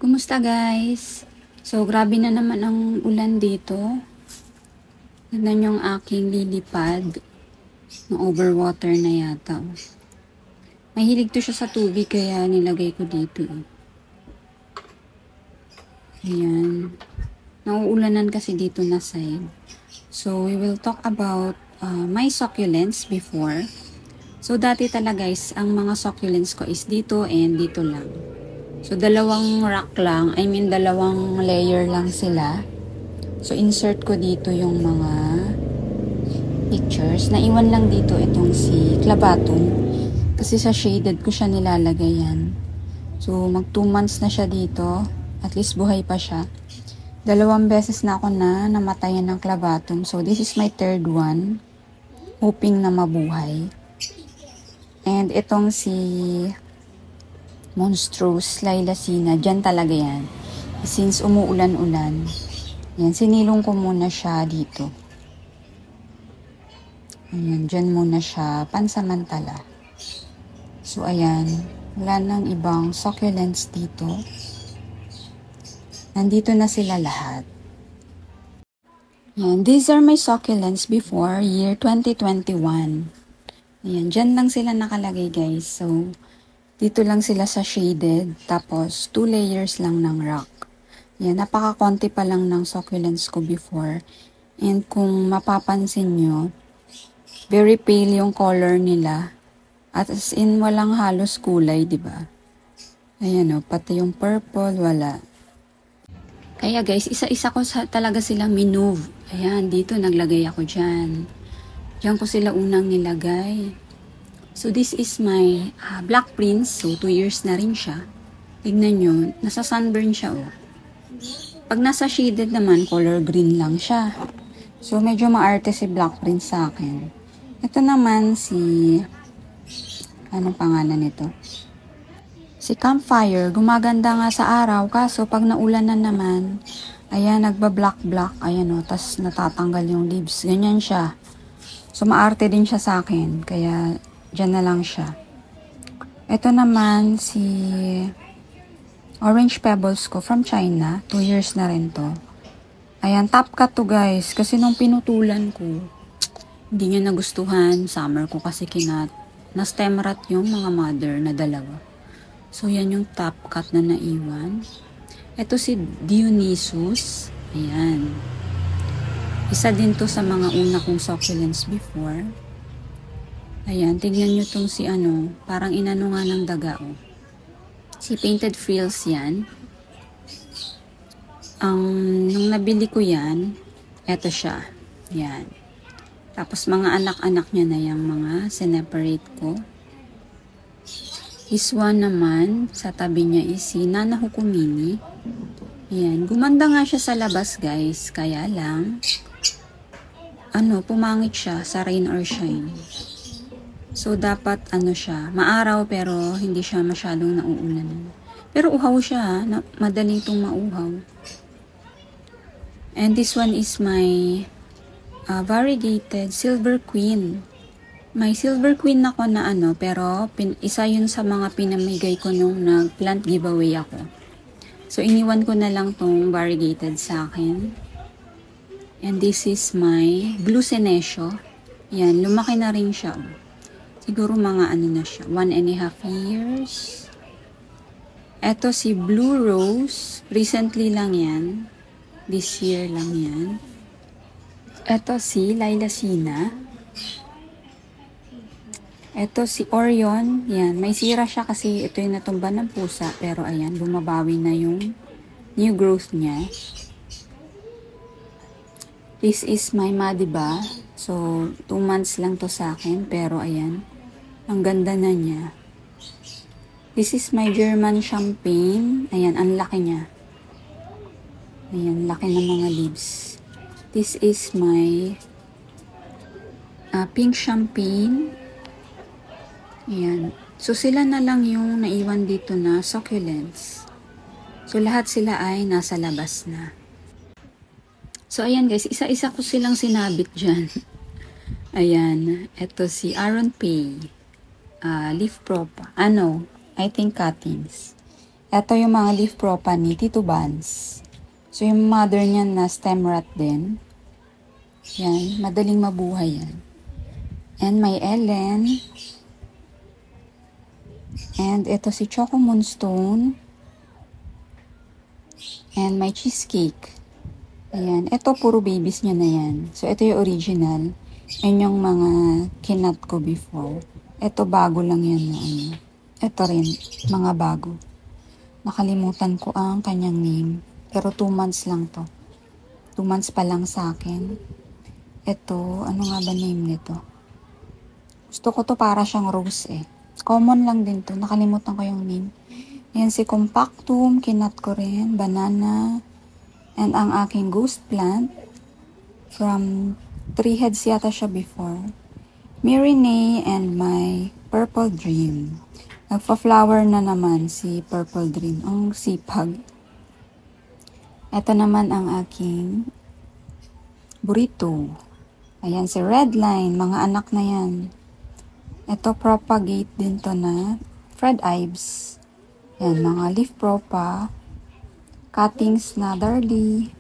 Kumusta guys? So, grabe na naman ang ulan dito. Tignan yung aking lilipad. Na overwater na yata. Mahilig to siya sa tubig kaya nilagay ko dito. Ayan. Nauulanan kasi dito na side. So, we will talk about my succulents before. So, dati talaga guys, ang mga succulents ko is dito and dito lang. So, dalawang rack lang. I mean, dalawang layer lang sila. So, insert ko dito yung mga pictures. Naiwan lang dito itong si Clavatum. Kasi sa shaded ko siya nilalagay yan. So, mag 2 months na siya dito. At least buhay pa siya. 2 beses na ako na namatayan ng Clavatum. So, this is my 3rd one. Hoping na mabuhay. And itong si Monstrous Lilacina, dyan talaga yan. Since umuulan-ulan, yan, sinilong ko muna siya dito. Ayan, dyan muna siya, pansamantala. So, ayan, wala nang ibang succulents dito. Nandito na sila lahat. Ayan, these are my succulents before year 2021. Ayan, dyan lang sila nakalagay guys. So, dito lang sila sa shaded, tapos 2 layers lang ng rock. Yan, napaka-konti pa lang ng succulents ko before. And kung mapapansin nyo, very pale yung color nila. At as in, walang halos kulay, di ba? Ayan o, pati yung purple, wala. Kaya guys, isa-isa ko talaga silang minove. Ayan, dito naglagay ako dyan. Diyan ko sila unang nilagay. So, this is my Black Prince. So, 2 years na rin siya. Tignan nyo, nasa sunburn siya, oh. Pag nasa shaded naman, color green lang siya. So, medyo maarte si Black Prince sa akin. Ito naman si... Anong pangalan nito? Si Campfire. Gumaganda nga sa araw. Kaso, pag naulan na naman, ayan, nagba-black-black. Ayan, oh. Tas natatanggal yung leaves. Ganyan siya. So, maarte din siya sa akin. Kaya... Diyan na lang siya. Ito naman si Orange Pebbles ko from China. 2 years na rin to. Ayan, top cut to guys. Kasi nung pinutulan ko, hindi niya nagustuhan. Summer ko kasi kinat. Na-stemrat yung mga mother na 2. So, yan yung top cut na naiwan. Ito si Dionysus. Ayan. Isa din to sa mga una kong succulents before. Ayan, tignan nyo tong si parang inano nga ng daga, oh. Si Painted Frills yan. Nung nabili ko yan, eto siya. Yan. Tapos mga anak-anak niya na yung mga sineparate ko. This one naman, sa tabi niya is si Nana Hukumini. Ayan, gumanda nga siya sa labas guys, kaya lang, pumangit siya sa rain or shine. So, dapat, siya, maaraw pero hindi siya masyadong nauulan. Pero uhaw siya, madaling itong mauhaw. And this one is my variegated Silver Queen. May Silver Queen ako na pero isa yun sa mga pinamigay ko nung nag-plant giveaway ako. So, iniwan ko na lang tong variegated sa akin. And this is my Blue Senecio. Yan, lumaki na rin siya. Siguro mga na siya, 1.5 years. Eto si Blue Rose. Recently lang yan. This year lang yan. Eto si Lilacina. Eto si Orion. Yan, may sira siya kasi ito yung natumba ng pusa. Pero ayan, bumabawi na yung new growth niya. This is my Madiba. So, 2 months lang to sa akin. Pero ayan. Ang ganda na niya. This is my German Champagne. Ayan, ang laki niya. Ayan, laki ng mga leaves. This is my Pink Champagne. Ayan. So, sila na lang yung naiwan dito na succulents. So, lahat sila ay nasa labas na. So, ayan guys, isa-isa ko silang sinabit dyan. Ayan, ito si Aaron Pay. Leaf Prop. I think cuttings. Ito yung mga leaf propa ni Tito Vance. So, yung mother niya na stem rat din. Yan, madaling mabuhay yan. And may Ellen. And ito si Choco Moonstone. And may cheesecake. Ayan, ito puro babies niya na yan. So, ito yung original. Yan yung mga kinat ko before. Ito bago lang yan na ano. Ito rin, mga bago. Nakalimutan ko ang kanyang name. Pero 2 months lang to. 2 months pa lang sa akin. Ito, ano nga ba name nito? Gusto ko to para siyang rose eh. Common lang din to. Nakalimutan ko yung name. Ayan si Compactum, kinat ko rin. Banana. And ang aking ghost plant. From 3 heads yata siya before. Mirinay and my Purple Dream. Nagpa-flower na naman si Purple Dream. Ang sipag. Ito naman ang aking burrito. Ayan si Redline. Mga anak na yan. Ito propagate din to na Fred Ives. Ayan, mga leaf propa. Cuttings na Darlie.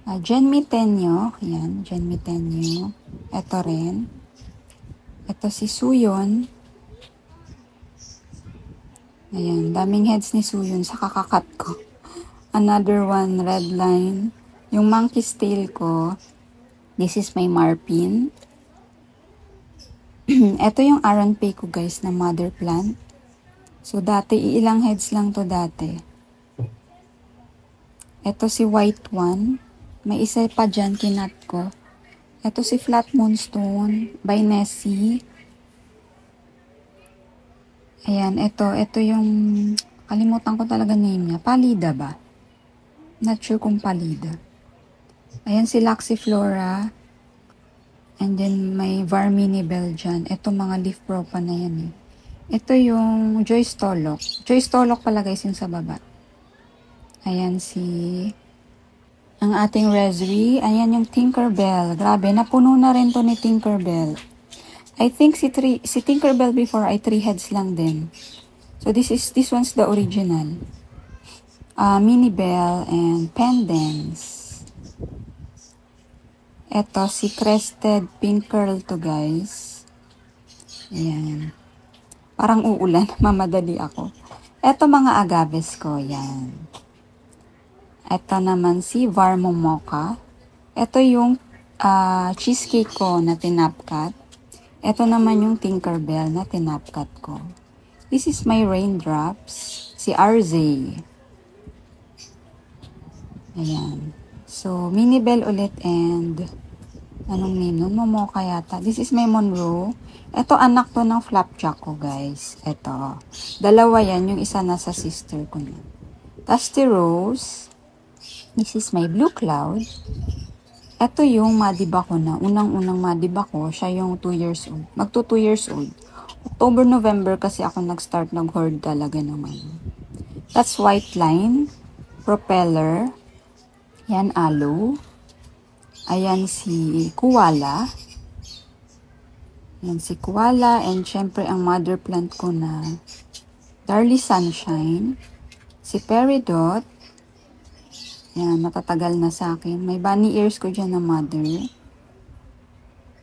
Genmitenyo. Ayan, Genmitenyo. Ito rin. Ito si Suyon. Ayan, daming heads ni Suyon sa kakakat ko. Another one, Redline. Yung monkey's tail ko, this is my Marpin. Ito yung Aranpay ko guys na mother plant. So dati, ilang heads lang to dati. Ito si White One. May isa pa dyan kinat ko. Ito si Flat Moonstone by Nessie. Ayan, ito yung, kalimutan ko talaga name niya. Palida ba? Not sure kung Palida. Ayan si Laxiflora. And then may Varmini Belgian. Ito mga leaf propa na yan eh. Ito yung Joy Stolok. Joy Stolok pala guys yung sa baba. Ayan ang ating Resri. Ayan yung Tinkerbell. Grabe, napuno na rin to ni Tinkerbell. I think si Tinkerbell before ay 3 heads lang din. So this one's the original. Mini Bell and Pendants. Ito si Crested Pink Curl to guys. Ayan. Parang uulan, mamadali ako. Ito mga agaves ko, yan. Ito naman si Varmo Mocha. Ito yung cheesecake ko na tinapkat. Ito naman yung Tinkerbell na tinapkat ko. This is my raindrops. Si RZ. Ayan. So, Mini Bell ulit and anong name nun? Momoka yata. This is my Monroe. Ito anak to ng Flapjack ko guys. Ito. Dalawa yan. Yung isa nasa sister ko na. Dusty Rose. This is my Blue Cloud. Ito yung madiba ko na. Unang-unang madiba ko, siya yung 2 years old. Magto 2 years old. October, November kasi ako nag-start nag-hoard talaga naman. That's White Line. Propeller. Yan, Aloe. Ayan si Koala. Yan si Koala. And syempre ang mother plant ko na Darlie Sunshine. Si Peridot. Yan, matatagal na sa akin. May bunny ears ko dyan na mother.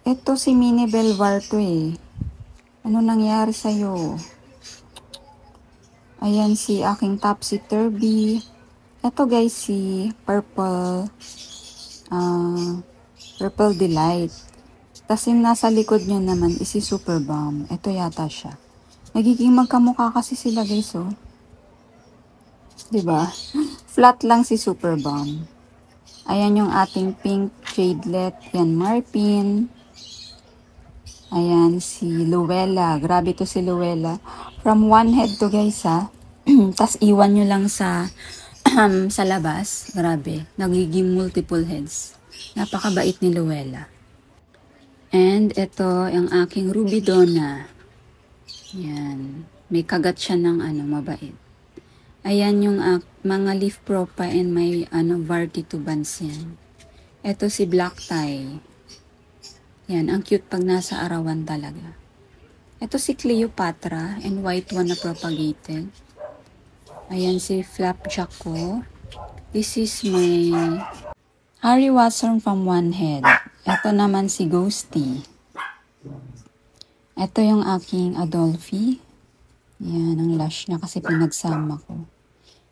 Ito si Mini Belvar to eh. Ano nangyari sa'yo? Ayan si aking Topsy Turvy. Ito guys si Purple Delight. Tapos yung nasa likod nyo naman is si Super Bomb. Ito yata siya. Nagiging magkamukha kasi sila guys oh. Diba? Flat lang si Super Bomb. Ayan yung ating pink shadelet. Yan, Marpin. Ayan, si Luella. Grabe to si Luella. From 1 head to guys ha. Tas iwan nyo lang sa sa labas. Grabe. Nagiging multiple heads. Napakabait ni Luella. And ito, yung aking Ruby Donna. Yan. May kagat siya ng mabait. Ayan yung mga leaf propa and may Varti tubans yan. Ito si Black Tie. Yan, ang cute pag nasa arawan talaga. Ito si Cleopatra and white one na propagated. Ayan si Flapjack ko. This is my Harry Watson from One Head. Ito naman si Ghosty. Ito yung aking Adolphi. Yan, ang lush niya kasi pinagsama ko.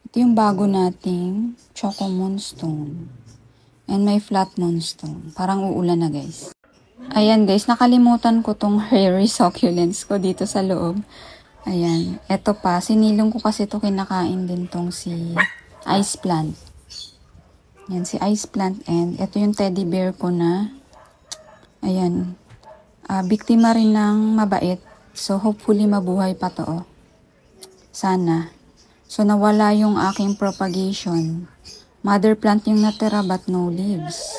Ito yung bago nating Choco Moonstone. And may flat moonstone. Parang uulan na guys. Ayan guys, nakalimutan ko tong hairy succulents ko dito sa loob. Ayan, eto pa. Sinilong ko kasi to kinakain din tong si Ice Plant. Yan, si Ice Plant. And eto yung teddy bear ko na, ayan, biktima rin ng mabait. So, hopefully mabuhay pa to. Oh. Sana. So, nawala yung aking propagation. Mother plant yung natira but no leaves.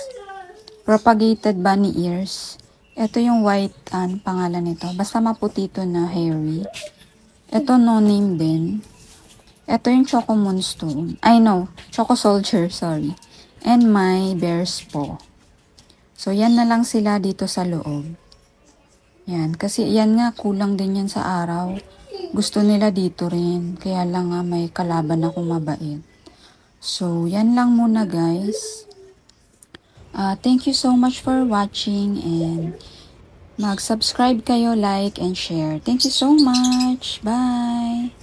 Propagated bunny ears. Ito yung white, pangalan nito. Basta maputi to na hairy. Ito no name din. Ito yung Choco Moonstone. I know, Choco Soldier, sorry. And my bear's paw. So, yan na lang sila dito sa loob. Yan, kasi yan nga, kulang din yan sa araw. Gusto nila dito rin. Kaya lang nga may kalaban akong mabait. So, yan lang muna guys. Thank you so much for watching and mag-subscribe kayo, like, and share. Thank you so much. Bye!